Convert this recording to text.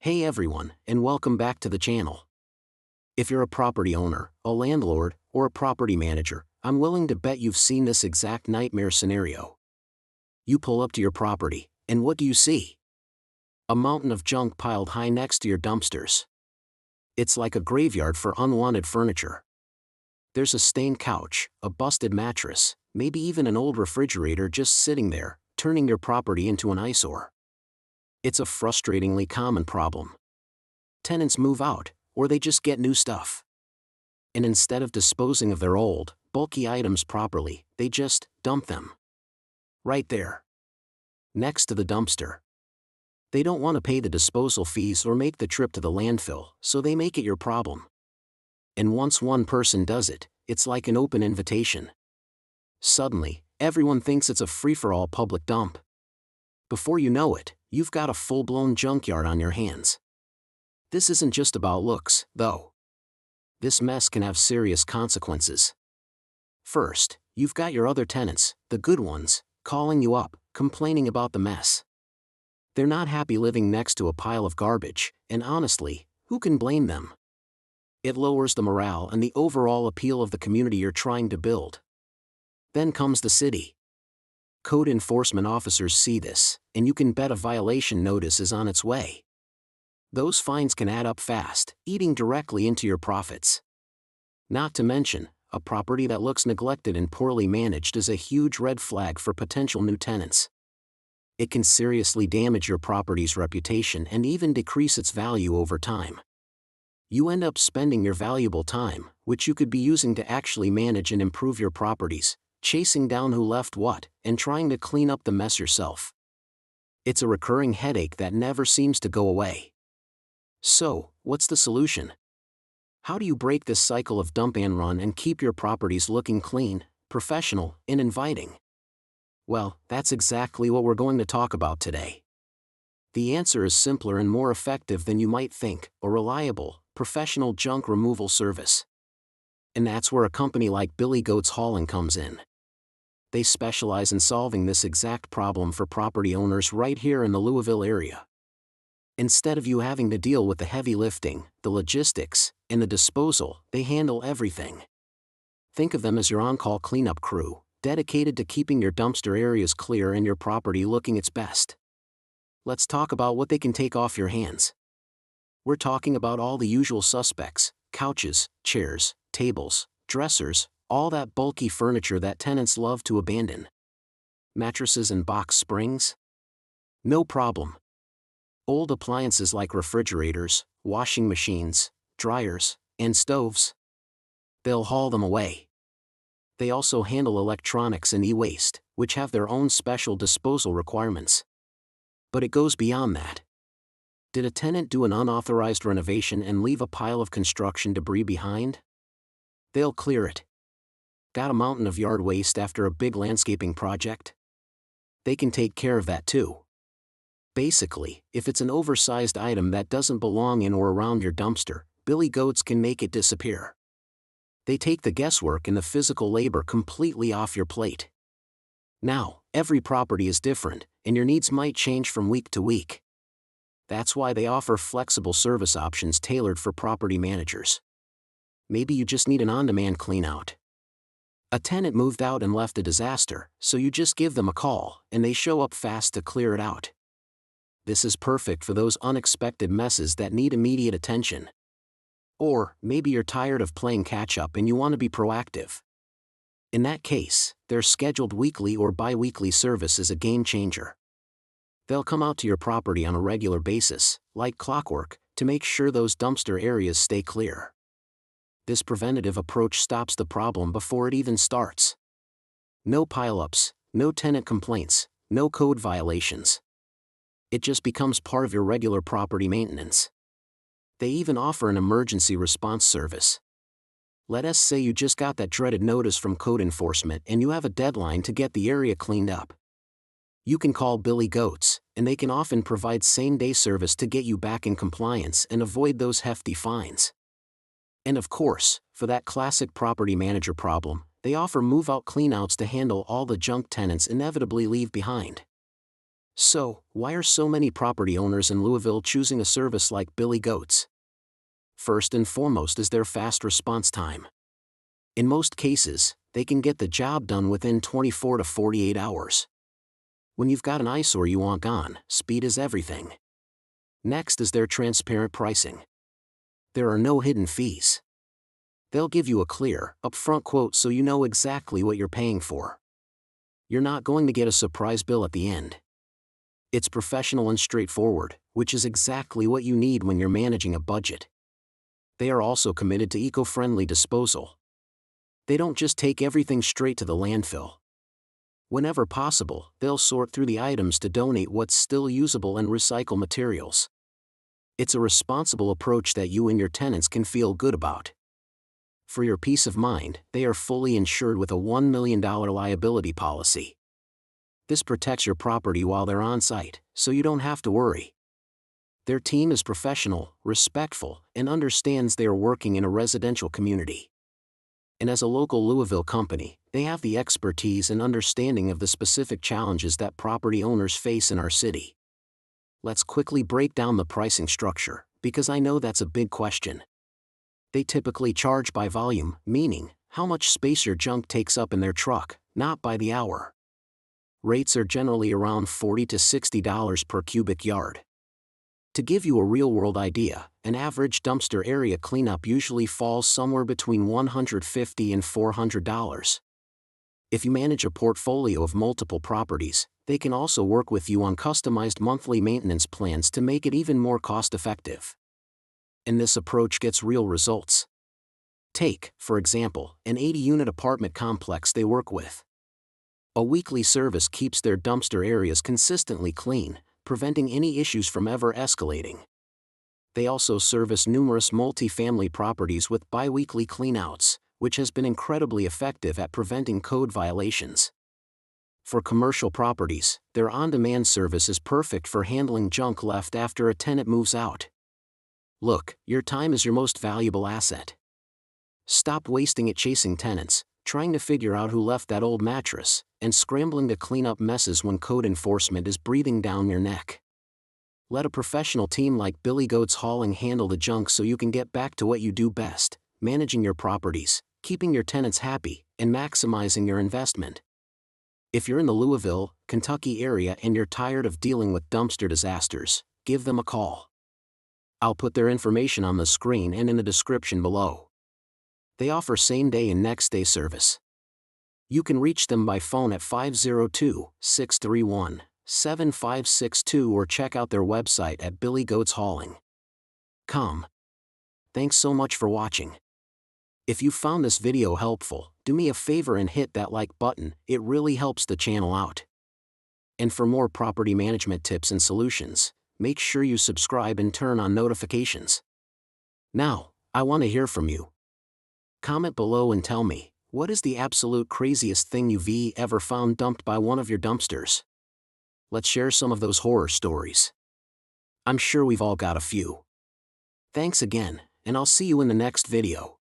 Hey everyone, and welcome back to the channel. If you're a property owner, a landlord, or a property manager, I'm willing to bet you've seen this exact nightmare scenario. You pull up to your property, and what do you see? A mountain of junk piled high next to your dumpsters. It's like a graveyard for unwanted furniture. There's a stained couch, a busted mattress, maybe even an old refrigerator just sitting there, turning your property into an eyesore. It's a frustratingly common problem. Tenants move out, or they just get new stuff. And instead of disposing of their old, bulky items properly, they just dump them. Right there. Next to the dumpster. They don't want to pay the disposal fees or make the trip to the landfill, so they make it your problem. And once one person does it, it's like an open invitation. Suddenly, everyone thinks it's a free-for-all public dump. Before you know it, you've got a full-blown junkyard on your hands. This isn't just about looks, though. This mess can have serious consequences. First, you've got your other tenants, the good ones, calling you up, complaining about the mess. They're not happy living next to a pile of garbage, and honestly, who can blame them? It lowers the morale and the overall appeal of the community you're trying to build. Then comes the city. Code enforcement officers see this, and you can bet a violation notice is on its way. Those fines can add up fast, eating directly into your profits. Not to mention, a property that looks neglected and poorly managed is a huge red flag for potential new tenants. It can seriously damage your property's reputation and even decrease its value over time. You end up spending your valuable time, which you could be using to actually manage and improve your properties, chasing down who left what, and trying to clean up the mess yourself. It's a recurring headache that never seems to go away. So, what's the solution? How do you break this cycle of dump and run and keep your properties looking clean, professional, and inviting? Well, that's exactly what we're going to talk about today. The answer is simpler and more effective than you might think: a reliable, professional junk removal service. And that's where a company like Billy Goat's Hauling comes in. They specialize in solving this exact problem for property owners right here in the Louisville area. Instead of you having to deal with the heavy lifting, the logistics, and the disposal, they handle everything. Think of them as your on-call cleanup crew, dedicated to keeping your dumpster areas clear and your property looking its best. Let's talk about what they can take off your hands. We're talking about all the usual suspects: couches, chairs, tables, dressers, all that bulky furniture that tenants love to abandon. Mattresses and box springs? No problem. Old appliances like refrigerators, washing machines, dryers, and stoves? They'll haul them away. They also handle electronics and e-waste, which have their own special disposal requirements. But it goes beyond that. Did a tenant do an unauthorized renovation and leave a pile of construction debris behind? They'll clear it. Got a mountain of yard waste after a big landscaping project? They can take care of that too. Basically, if it's an oversized item that doesn't belong in or around your dumpster, Billy Goats can make it disappear. They take the guesswork and the physical labor completely off your plate. Now, every property is different, and your needs might change from week to week. That's why they offer flexible service options tailored for property managers. Maybe you just need an on-demand clean-out. A tenant moved out and left a disaster, so you just give them a call, and they show up fast to clear it out. This is perfect for those unexpected messes that need immediate attention. Or, maybe you're tired of playing catch-up and you want to be proactive. In that case, their scheduled weekly or bi-weekly service is a game-changer. They'll come out to your property on a regular basis, like clockwork, to make sure those dumpster areas stay clear. This preventative approach stops the problem before it even starts. No pile-ups, no tenant complaints, no code violations. It just becomes part of your regular property maintenance. They even offer an emergency response service. Let us say you just got that dreaded notice from code enforcement and you have a deadline to get the area cleaned up. You can call Billy Goats, and they can often provide same-day service to get you back in compliance and avoid those hefty fines. And of course, for that classic property manager problem, they offer move-out cleanouts to handle all the junk tenants inevitably leave behind. So, why are so many property owners in Louisville choosing a service like Billy Goat's? First and foremost is their fast response time. In most cases, they can get the job done within 24 to 48 hours. When you've got an eyesore you want gone, speed is everything. Next is their transparent pricing. There are no hidden fees. They'll give you a clear, upfront quote so you know exactly what you're paying for. You're not going to get a surprise bill at the end. It's professional and straightforward, which is exactly what you need when you're managing a budget. They are also committed to eco-friendly disposal. They don't just take everything straight to the landfill. Whenever possible, they'll sort through the items to donate what's still usable and recycle materials. It's a responsible approach that you and your tenants can feel good about. For your peace of mind, they are fully insured with a $1 million liability policy. This protects your property while they're on site, so you don't have to worry. Their team is professional, respectful, and understands they are working in a residential community. And as a local Louisville company, they have the expertise and understanding of the specific challenges that property owners face in our city. Let's quickly break down the pricing structure, because I know that's a big question. They typically charge by volume, meaning how much space your junk takes up in their truck, not by the hour. Rates are generally around $40 to $60 per cubic yard. To give you a real-world idea, an average dumpster area cleanup usually falls somewhere between $150 and $400. If you manage a portfolio of multiple properties, they can also work with you on customized monthly maintenance plans to make it even more cost-effective. And this approach gets real results. Take, for example, an 80-unit apartment complex they work with. A weekly service keeps their dumpster areas consistently clean, preventing any issues from ever escalating. They also service numerous multi-family properties with bi-weekly cleanouts, which has been incredibly effective at preventing code violations. For commercial properties, their on-demand service is perfect for handling junk left after a tenant moves out. Look, your time is your most valuable asset. Stop wasting it chasing tenants, trying to figure out who left that old mattress, and scrambling to clean up messes when code enforcement is breathing down your neck. Let a professional team like Billy Goat's Hauling handle the junk so you can get back to what you do best, managing your properties, keeping your tenants happy, and maximizing your investment. If you're in the Louisville, Kentucky area and you're tired of dealing with dumpster disasters, give them a call. I'll put their information on the screen and in the description below. They offer same-day and next-day service. You can reach them by phone at 502-631-7562 or check out their website at billygoatshauling.com. Thanks so much for watching. If you found this video helpful, do me a favor and hit that like button, it really helps the channel out. And for more property management tips and solutions, make sure you subscribe and turn on notifications. Now, I want to hear from you. Comment below and tell me, what is the absolute craziest thing you've ever found dumped by one of your dumpsters? Let's share some of those horror stories. I'm sure we've all got a few. Thanks again, and I'll see you in the next video.